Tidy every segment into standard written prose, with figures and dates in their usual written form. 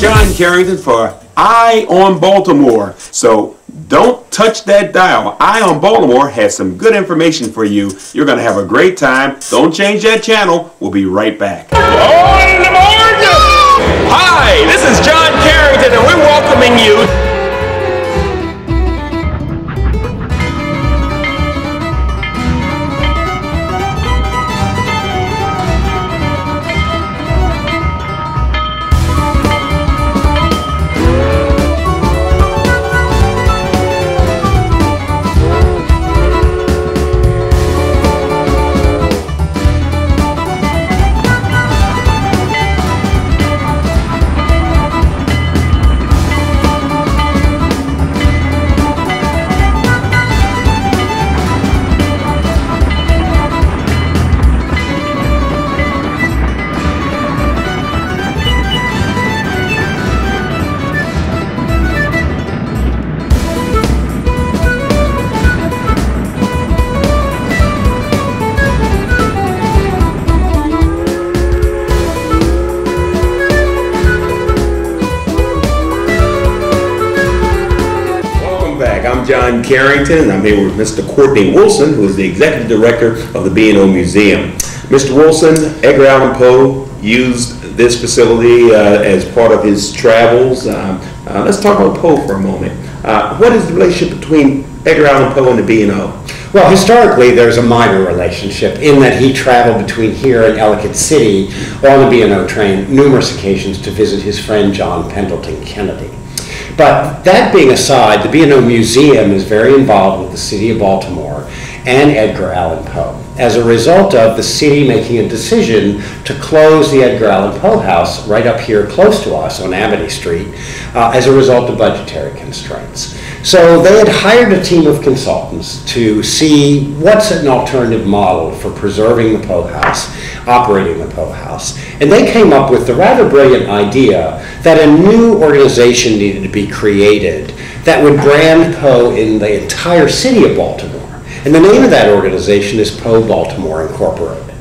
John Carrington for Eye on Baltimore. So don't touch that dial. Eye on Baltimore has some good information for you. You're going to have a great time. Don't change that channel. We'll be right back. Hi, this is John Carrington, and we're welcoming you. I'm John Carrington, and I'm here with Mr. Courtney Wilson, who is the Executive Director of the B&O Museum. Mr. Wilson, Edgar Allan Poe used this facility as part of his travels. Let's talk about Poe for a moment. What is the relationship between Edgar Allan Poe and the B&O? Well, historically, there's a minor relationship in that he traveled between here and Ellicott City on the B&O train numerous occasions to visit his friend John Pendleton Kennedy. But that being aside, the B&O Museum is very involved with the city of Baltimore and Edgar Allan Poe as a result of the city making a decision to close the Edgar Allan Poe House right up here close to us on Amity Street as a result of budgetary constraints. So they had hired a team of consultants to see what's an alternative model for preserving the Poe House, operating the Poe House. And they came up with the rather brilliant idea that a new organization needed to be created that would brand Poe in the entire city of Baltimore. And the name of that organization is Poe Baltimore Incorporated.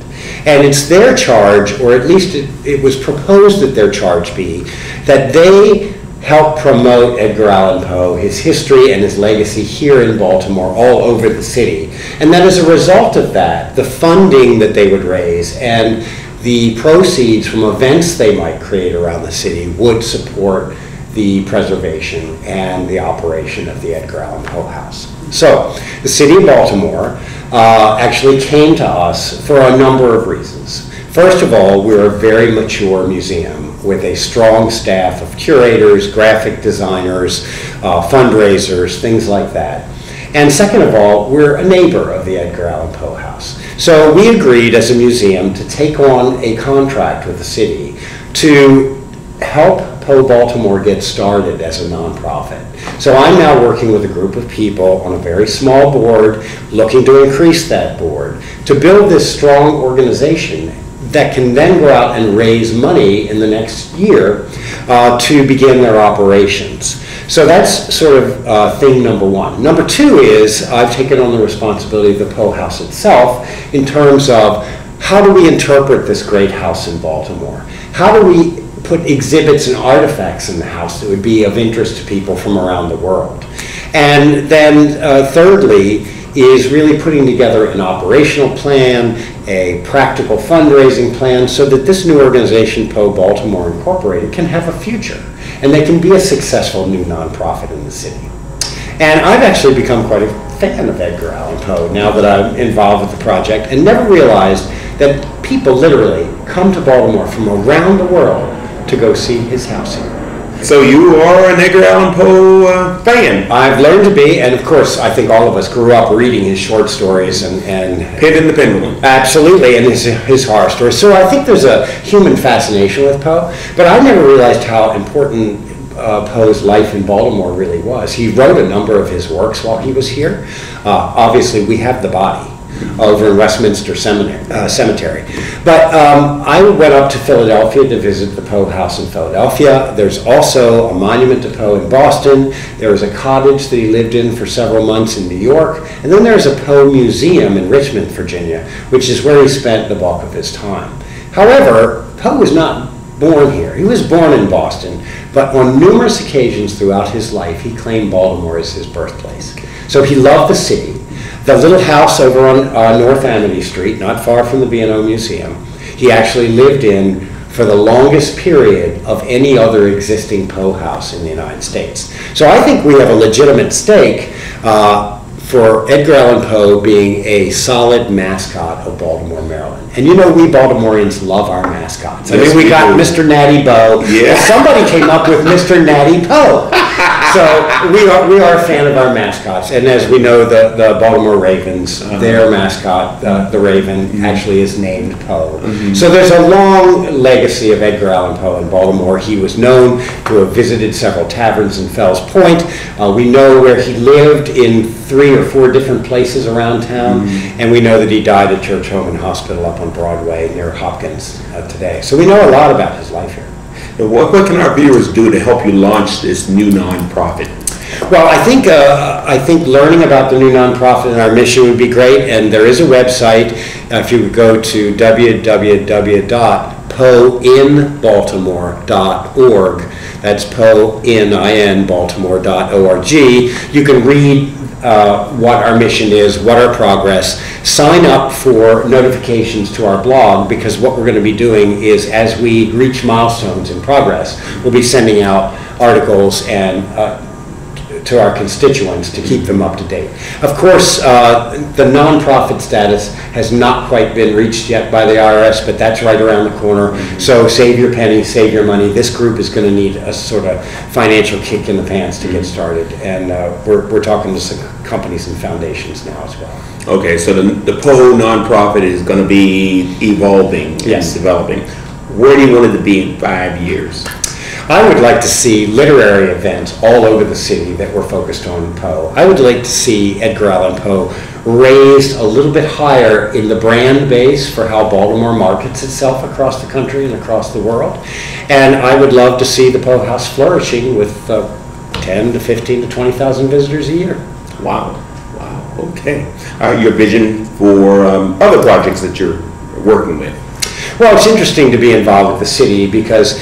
And it's their charge, or at least it was proposed that their charge be, that they help promote Edgar Allan Poe, his history and his legacy here in Baltimore, all over the city. And that as a result of that, the funding that they would raise and the proceeds from events they might create around the city would support the preservation and the operation of the Edgar Allan Poe House. So the city of Baltimore actually came to us for a number of reasons. First of all, we're a very mature museum with a strong staff of curators, graphic designers, fundraisers, things like that. And second of all, we're a neighbor of the Edgar Allan Poe House. So we agreed as a museum to take on a contract with the city to help Poe Baltimore get started as a nonprofit. So I'm now working with a group of people on a very small board, looking to increase that board, to build this strong organization that can then go out and raise money in the next year to begin their operations. So that's sort of thing number one. Number two is I've taken on the responsibility of the Poe House itself in terms of how do we interpret this great house in Baltimore? How do we put exhibits and artifacts in the house that would be of interest to people from around the world? And then thirdly is really putting together an operational plan, a practical fundraising plan so that this new organization, Poe Baltimore Incorporated, can have a future and they can be a successful new nonprofit in the city. And I've actually become quite a fan of Edgar Allan Poe now that I'm involved with the project, and never realized that people literally come to Baltimore from around the world to go see his house here. So you are an Edgar Allan Poe fan? I've learned to be, and of course I think all of us grew up reading his short stories and Pit and the Pendulum. Absolutely, and his horror stories. So I think there's a human fascination with Poe, but I never realized how important Poe's life in Baltimore really was. He wrote a number of his works while he was here. Obviously we have the body over in Westminster Cemetery. But I went up to Philadelphia to visit the Poe House in Philadelphia. There's also a monument to Poe in Boston. There was a cottage that he lived in for several months in New York. And then there's a Poe Museum in Richmond, Virginia, which is where he spent the bulk of his time. However, Poe was not born here. He was born in Boston, but on numerous occasions throughout his life, he claimed Baltimore as his birthplace. So he loved the city. The little house over on North Amity Street, not far from the B&O Museum, he actually lived in for the longest period of any other existing Poe house in the United States. So I think we have a legitimate stake for Edgar Allan Poe being a solid mascot of Baltimore, Maryland. And you know we Baltimoreans love our mascots. I mean, we got Mr. Natty Bo. Yeah. Well, somebody came up with Mr. Natty Poe. So we are a fan of our mascots. And as we know, the Baltimore Ravens, their mascot, the Raven, actually is named Poe. So there's a long legacy of Edgar Allan Poe in Baltimore. He was known to have visited several taverns in Fells Point. We know where he lived in 3 or 4 different places around town. And we know that he died at Church Home and Hospital up on Broadway near Hopkins today. So we know a lot about his life here. What can our viewers do to help you launch this new nonprofit? Well, I think learning about the new nonprofit and our mission would be great. And there is a website. If you would go to www.poeinbaltimore.org, that's Poe, Baltimore.org. You can read what our mission is, what our progress. Sign up for notifications to our blog, because what we're going to be doing is, as we reach milestones in progress, we'll be sending out articles and to our constituents to keep them up to date. Of course, the nonprofit status has not quite been reached yet by the IRS, but that's right around the corner. So save your pennies, save your money. This group is going to need a sort of financial kick in the pants to get started, and we're talking to some companies and foundations now as well. Okay, so the Poe nonprofit is going to be evolving and developing. Where do you want it to be in 5 years? I would like to see literary events all over the city that were focused on Poe. I would like to see Edgar Allan Poe raised a little bit higher in the brand base for how Baltimore markets itself across the country and across the world. And I would love to see the Poe House flourishing with 10 to 15 to 20,000 visitors a year. Wow. Wow. Okay. Your vision for other projects that you're working with? Well, it's interesting to be involved with the city because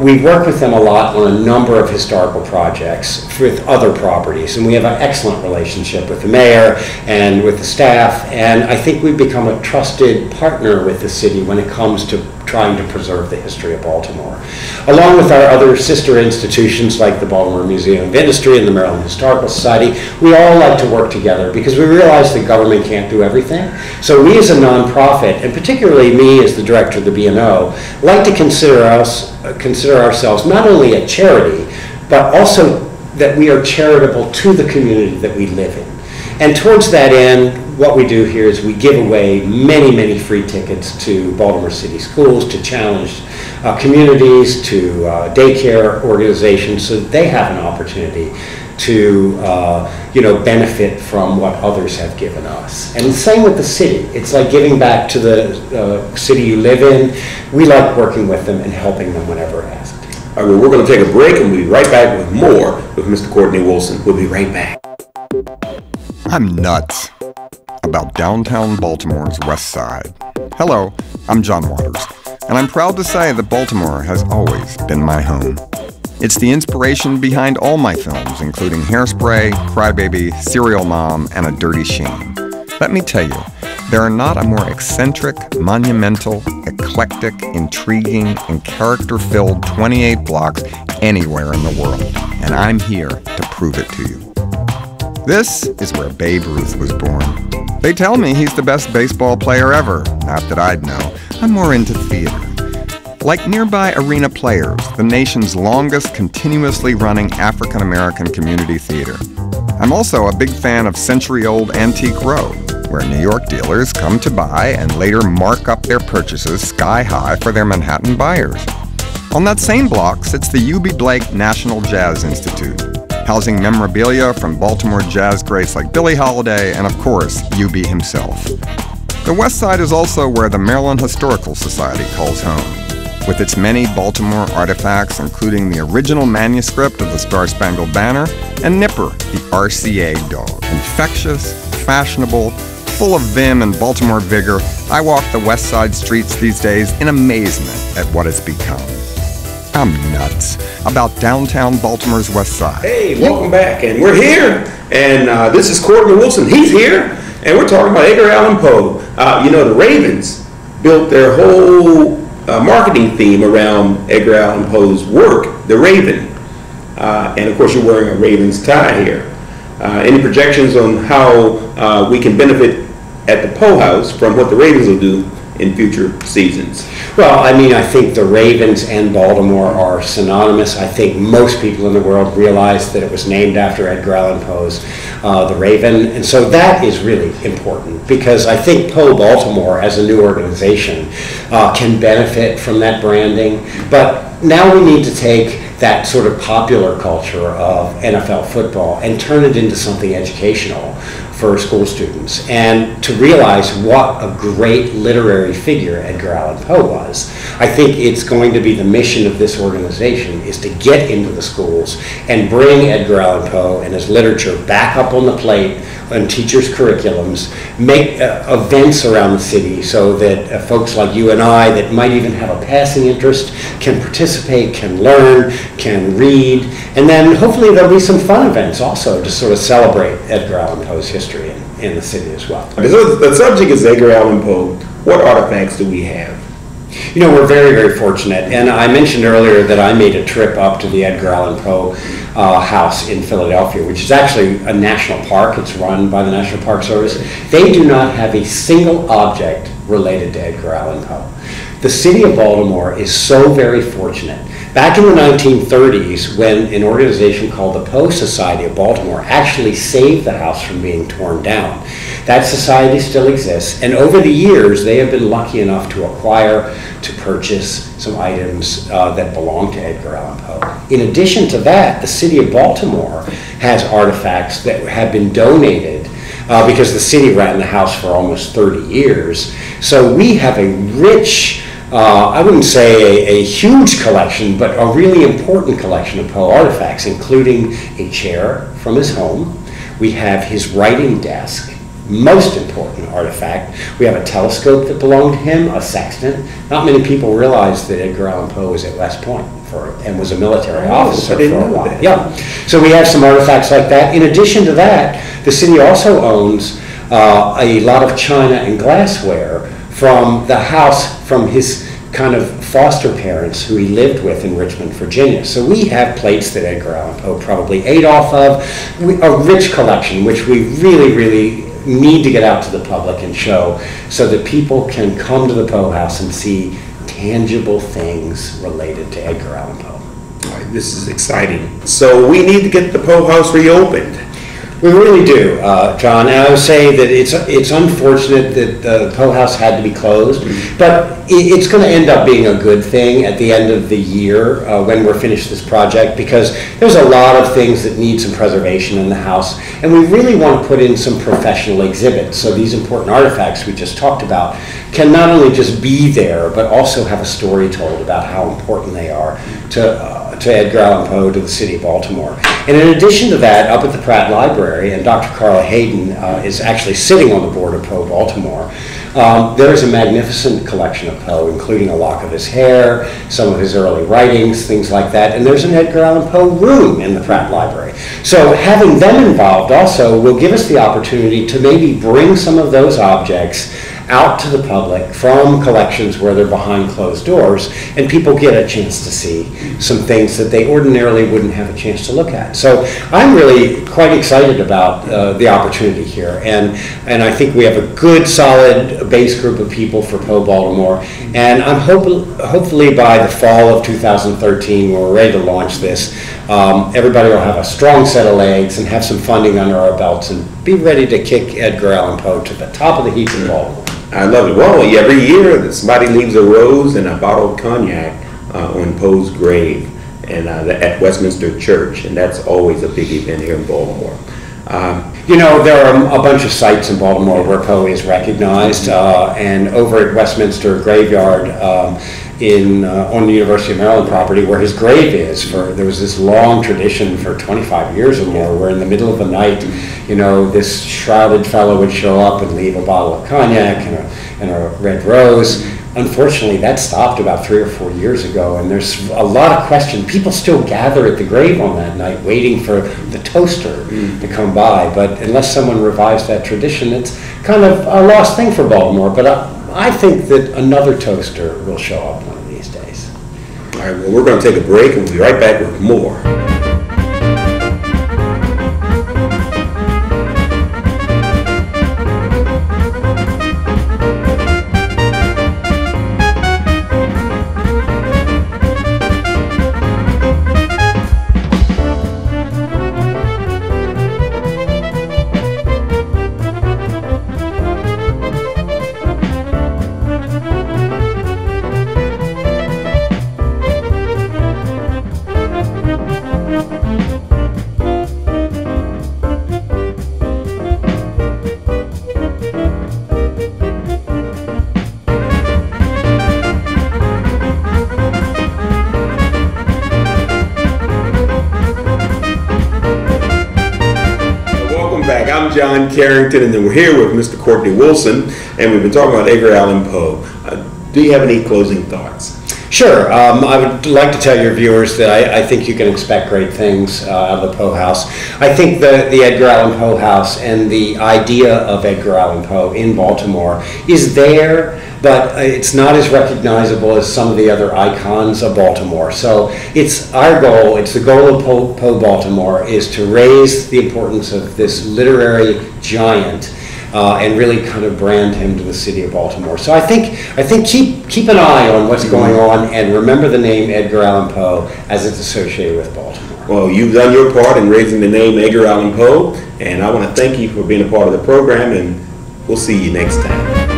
we work with them a lot on a number of historical projects with other properties, and we have an excellent relationship with the mayor and with the staff, and I think we've become a trusted partner with the city when it comes to trying to preserve the history of Baltimore. Along with our other sister institutions like the Baltimore Museum of Industry and the Maryland Historical Society, we all like to work together because we realize that government can't do everything. So we as a nonprofit, and particularly me as the director of the B&O, like to consider ourselves not only a charity, but also that we are charitable to the community that we live in. And towards that end, what we do here is we give away many, many free tickets to Baltimore City schools, to challenged communities, to daycare organizations, so that they have an opportunity to benefit from what others have given us. And the same with the city. It's like giving back to the city you live in. We like working with them and helping them whenever asked. All right, well, we're going to take a break and we'll be right back with more with Mr. Courtney Wilson. We'll be right back. I'm nuts about downtown Baltimore's West Side. Hello, I'm John Waters, and I'm proud to say that Baltimore has always been my home. It's the inspiration behind all my films, including Hairspray, Crybaby, Serial Mom, and A Dirty Shame. Let me tell you, there are not a more eccentric, monumental, eclectic, intriguing, and character-filled 28 blocks anywhere in the world, and I'm here to prove it to you. This is where Babe Ruth was born. They tell me he's the best baseball player ever. Not that I'd know. I'm more into theater. Like nearby Arena Players, the nation's longest continuously running African-American community theater. I'm also a big fan of Century-Old Antique Row, where New York dealers come to buy and later mark up their purchases sky high for their Manhattan buyers. On that same block sits the U.B. Blake National Jazz Institute, housing memorabilia from Baltimore jazz greats like Billie Holiday and, of course, UB himself. The West Side is also where the Maryland Historical Society calls home, with its many Baltimore artifacts, including the original manuscript of the Star-Spangled Banner and Nipper, the RCA dog. Infectious, fashionable, Full of vim and Baltimore vigor, I walk the West Side streets these days in amazement at what it's become. I'm nuts about downtown Baltimore's West Side. Hey, welcome back, and we're here, and this is Courtney Wilson. He's here, and we're talking about Edgar Allan Poe. You know, the Ravens built their whole marketing theme around Edgar Allan Poe's work, The Raven. And of course, you're wearing a Ravens tie here. Any projections on how we can benefit at the Poe House from what the Ravens will do in future seasons? Well, I mean, I think the Ravens and Baltimore are synonymous. I think most people in the world realize that it was named after Edgar Allan Poe's The Raven. And so that is really important because I think Poe Baltimore as a new organization can benefit from that branding. But now we need to take that sort of popular culture of NFL football and turn it into something educational for school students, and to realize what a great literary figure Edgar Allan Poe was. I think it's going to be the mission of this organization is to get into the schools and bring Edgar Allan Poe and his literature back up on the plate on teachers' curriculums, make events around the city so that folks like you and I that might even have a passing interest can participate, can learn, can read, and then hopefully there'll be some fun events also to sort of celebrate Edgar Allan Poe's history in the city as well. So the subject is Edgar Allan Poe. What artifacts do we have? You know, we're very, very fortunate, and I mentioned earlier that I made a trip up to the Edgar Allan Poe house in Philadelphia, which is actually a national park. It's run by the National Park Service. They do not have a single object related to Edgar Allan Poe. The city of Baltimore is so very fortunate. Back in the 1930s, when an organization called the Poe Society of Baltimore actually saved the house from being torn down, that society still exists, and over the years they have been lucky enough to acquire, to purchase some items that belong to Edgar Allan Poe. In addition to that, the city of Baltimore has artifacts that have been donated because the city ran the house for almost 30 years. So we have a rich, I wouldn't say a huge collection, but a really important collection of Poe artifacts, including a chair from his home. We have his writing desk, most important artifact. We have a telescope that belonged to him, a sextant. Not many people realize that Edgar Allan Poe was at West Point and was a military officer for a while. Yeah. So we have some artifacts like that. In addition to that, the city also owns a lot of china and glassware from the house from his kind of foster parents who he lived with in Richmond, Virginia. So we have plates that Edgar Allan Poe probably ate off of, a rich collection which we really, really need to get out to the public and show so that people can come to the Poe House and see tangible things related to Edgar Allan Poe. All right, this is exciting. So we need to get the Poe House reopened. We really do, John. And I would say that it's unfortunate that the Poe House had to be closed, but it's going to end up being a good thing at the end of the year when we're finished this project, because there's a lot of things that need some preservation in the house, and we really want to put in some professional exhibits. So these important artifacts we just talked about can not only just be there, but also have a story told about how important they are to Edgar Allan Poe, to the city of Baltimore. And in addition to that, up at the Pratt Library, and Dr. Carla Hayden is actually sitting on the board of Poe Baltimore, there's a magnificent collection of Poe, including a lock of his hair, some of his early writings, things like that, and there's an Edgar Allan Poe room in the Pratt Library. So having them involved also will give us the opportunity to maybe bring some of those objects out to the public from collections where they're behind closed doors, and people get a chance to see some things that they ordinarily wouldn't have a chance to look at. So I'm really quite excited about the opportunity here, and I think we have a good, solid base group of people for Poe Baltimore, and I'm hopefully by the fall of 2013, when we're ready to launch this, everybody will have a strong set of legs and have some funding under our belts and be ready to kick Edgar Allan Poe to the top of the heap in Baltimore. I love it. Well, every year somebody leaves a rose and a bottle of cognac on Poe's grave and at Westminster Church, and that's always a big event here in Baltimore. You know, there are a bunch of sites in Baltimore where Poe is recognized, and over at Westminster Graveyard on the University of Maryland property where his grave is. There was this long tradition for 25 years or more where in the middle of the night, this shrouded fellow would show up and leave a bottle of cognac and a red rose. Unfortunately, that stopped about 3 or 4 years ago, and there's a lot of question. People still gather at the grave on that night waiting for the toaster to come by, but unless someone revives that tradition, it's kind of a lost thing for Baltimore. But I think that another toaster will show up one of these days. All right, well, we're going to take a break, and we'll be right back with more. I'm John Carrington, and then we're here with Mr. Courtney Wilson, and we've been talking about Edgar Allan Poe. Do you have any closing thoughts? Sure. I would like to tell your viewers that I think you can expect great things out of the Poe House. I think the Edgar Allan Poe House and the idea of Edgar Allan Poe in Baltimore is there, but it's not as recognizable as some of the other icons of Baltimore. So it's our goal, it's the goal of Poe Baltimore, is to raise the importance of this literary giant and really kind of brand him to the city of Baltimore. So I think keep an eye on what's going on, and remember the name Edgar Allan Poe as it's associated with Baltimore. Well, you've done your part in raising the name Edgar Allan Poe, and I want to thank you for being a part of the program, and we'll see you next time.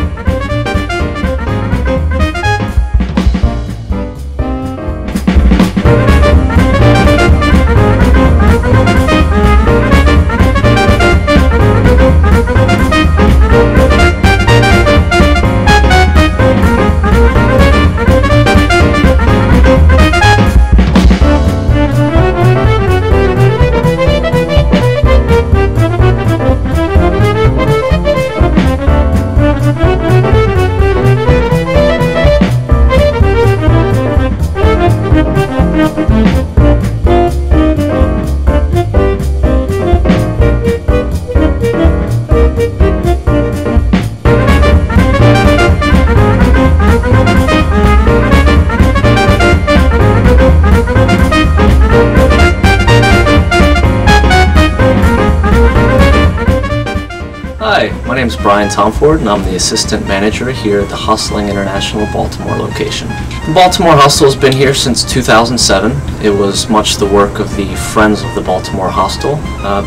Hi, my name is Brian Tomford, and I'm the assistant manager here at the Hustling International Baltimore location. The Baltimore Hostel has been here since 2007. It was much the work of the Friends of the Baltimore Hostel,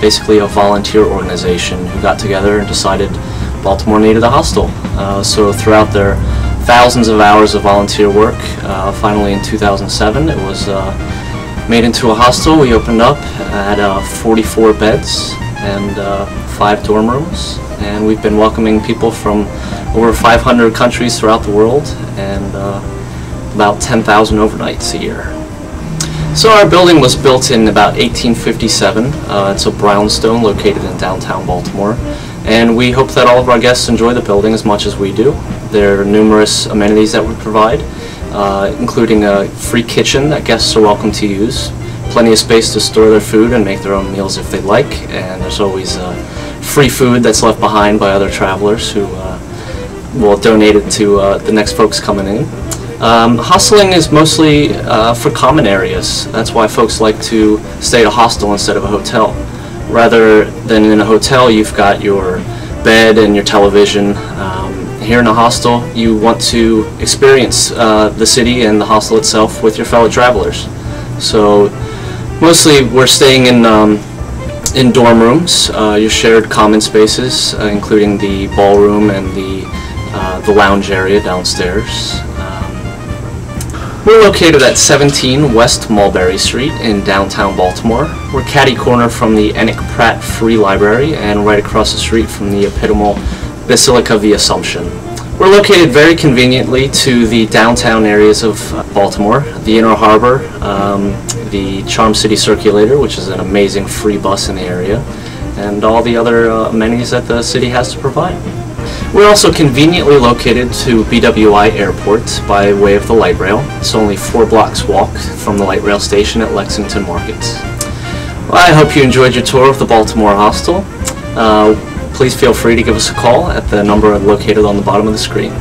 basically a volunteer organization who got together and decided Baltimore needed a hostel. So throughout their thousands of hours of volunteer work, finally in 2007 it was made into a hostel. We opened up at 44 beds and 5 dorm rooms, and we've been welcoming people from over 500 countries throughout the world and about 10,000 overnights a year. So our building was built in about 1857. It's a brownstone located in downtown Baltimore, and we hope that all of our guests enjoy the building as much as we do. There are numerous amenities that we provide, including a free kitchen that guests are welcome to use, plenty of space to store their food and make their own meals if they'd like, and there's always free food that's left behind by other travelers who will donate it to the next folks coming in. Hostling is mostly for common areas. That's why folks like to stay at a hostel instead of a hotel. Rather than in a hotel, you've got your bed and your television. Here in a hostel, you want to experience the city and the hostel itself with your fellow travelers. So mostly we're staying in dorm rooms, your shared common spaces, including the ballroom and the lounge area downstairs. We're located at 17 West Mulberry Street in downtown Baltimore. We're catty corner from the Enoch Pratt Free Library and right across the street from the Epitomal Basilica of the Assumption. We're located very conveniently to the downtown areas of Baltimore, the Inner Harbor, the Charm City Circulator, which is an amazing free bus in the area, and all the other amenities that the city has to provide. We're also conveniently located to BWI Airport by way of the light rail. It's only 4 blocks walk from the light rail station at Lexington Markets. Well, I hope you enjoyed your tour of the Baltimore Hostel. Please feel free to give us a call at the number located on the bottom of the screen.